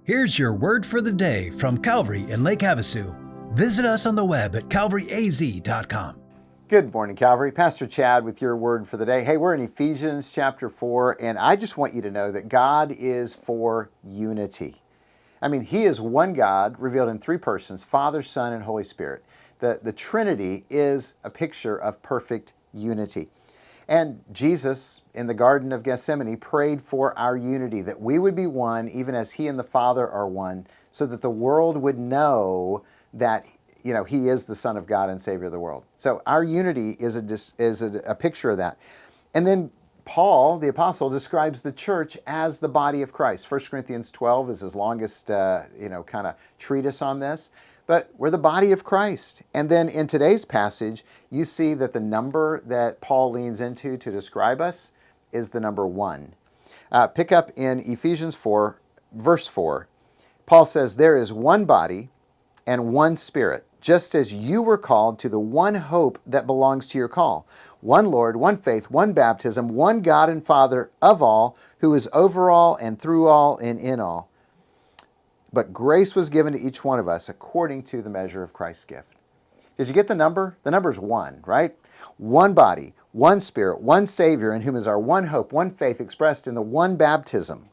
Here's your word for the day from Calvary in Lake Havasu. Visit us on the web at calvaryaz.com. Good morning, Calvary. Pastor Chad with your word for the day. Hey, we're in Ephesians chapter 4, and I just want you to know that God is for unity. I mean, He is one God revealed in three persons, Father, Son, and Holy Spirit. The Trinity is a picture of perfect unity. And Jesus, in the Garden of Gethsemane, prayed for our unity, that we would be one, even as He and the Father are one, so that the world would know that He is the Son of God and Savior of the world. So our unity is a picture of that. And then Paul, the apostle, describes the church as the body of Christ. 1 Corinthians 12 is his longest, kind of treatise on this. But we're the body of Christ. And then in today's passage, you see that the number that Paul leans into to describe us is the number 1. Pick up in Ephesians 4, verse 4. Paul says, "There is one body and one Spirit, just as you were called to the one hope that belongs to your call. One Lord, one faith, one baptism, one God and Father of all, who is over all and through all and in all. But grace was given to each one of us according to the measure of Christ's gift." Did you get the number? The number is 1, right? One body, one Spirit, one Savior, in whom is our one hope, one faith expressed in the one baptism.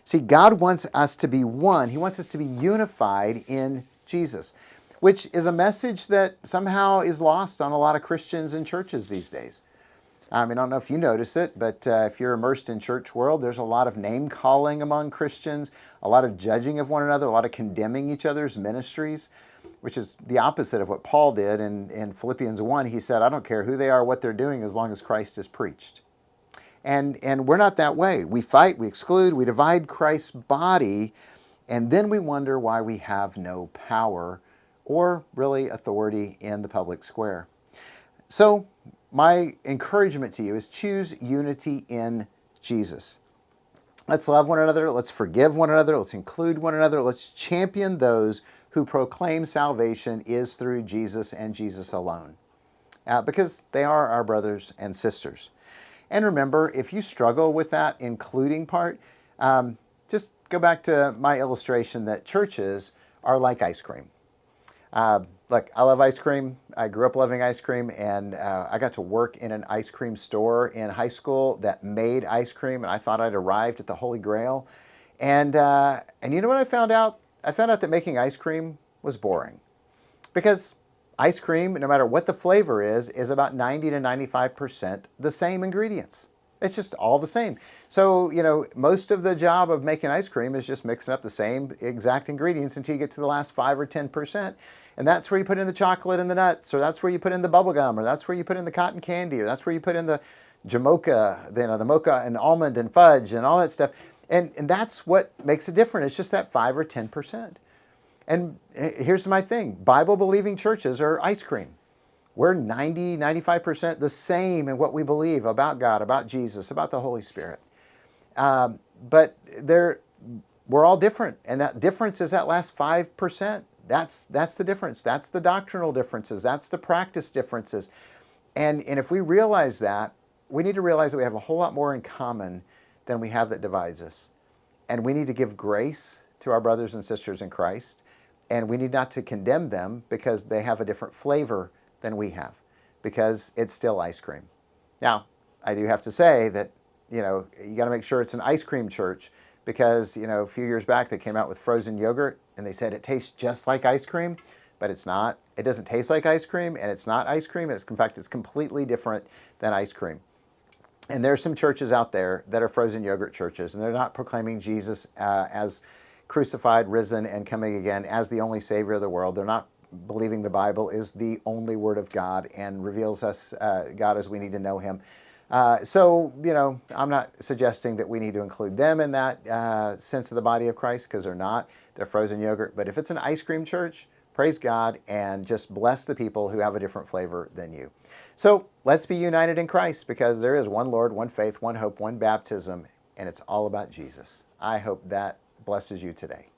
See, God wants us to be one. He wants us to be unified in Jesus, which is a message that somehow is lost on a lot of Christians and churches these days. I don't know if you notice it, but if you're immersed in church world, there's a lot of name-calling among Christians, a lot of judging of one another, a lot of condemning each other's ministries, which is the opposite of what Paul did in Philippians 1. He said, I don't care who they are, what they're doing, as long as Christ is preached. And we're not that way. We fight, we exclude, we divide Christ's body, and then we wonder why we have no power or really authority in the public square. So my encouragement to you is choose unity in Jesus. Let's love one another. Let's forgive one another. Let's include one another. Let's champion those who proclaim salvation is through Jesus and Jesus alone, because they are our brothers and sisters. And remember, if you struggle with that including part, just go back to my illustration that churches are like ice cream. Look, I love ice cream. I grew up loving ice cream, and I got to work in an ice cream store in high school that made ice cream, and I thought I'd arrived at the Holy Grail. And you know what I found out? I found out that making ice cream was boring, because ice cream, no matter what the flavor is about 90 to 95% the same ingredients. It's just all the same. So, most of the job of making ice cream is just mixing up the same exact ingredients until you get to the last 5 or 10%. And that's where you put in the chocolate and the nuts, or that's where you put in the bubble gum, or that's where you put in the cotton candy, or that's where you put in the jamocha, the mocha and almond and fudge and all that stuff. And that's what makes it different. It's just that 5 or 10%. And here's my thing. Bible-believing churches are ice cream. We're 90, 95% the same in what we believe about God, about Jesus, about the Holy Spirit. But we're all different. And that difference is that last 5%. That's the difference. That's the doctrinal differences. That's the practice differences. And if we realize that, we need to realize that we have a whole lot more in common than we have that divides us. And we need to give grace to our brothers and sisters in Christ. And we need not to condemn them because they have a different flavor than we have, because it's still ice cream. Now, I do have to say that, you got to make sure it's an ice cream church, because, a few years back they came out with frozen yogurt and they said it tastes just like ice cream, but it's not. It doesn't taste like ice cream, and it's not ice cream. In fact, it's completely different than ice cream. And there's some churches out there that are frozen yogurt churches, and they're not proclaiming Jesus as crucified, risen, and coming again as the only Savior of the world. They're not believing the Bible is the only Word of God and reveals us God as we need to know Him. So, I'm not suggesting that we need to include them in that sense of the body of Christ, because they're not. They're frozen yogurt. But if it's an ice cream church, praise God and just bless the people who have a different flavor than you. So let's be united in Christ, because there is one Lord, one faith, one hope, one baptism, and it's all about Jesus. I hope that blesses you today.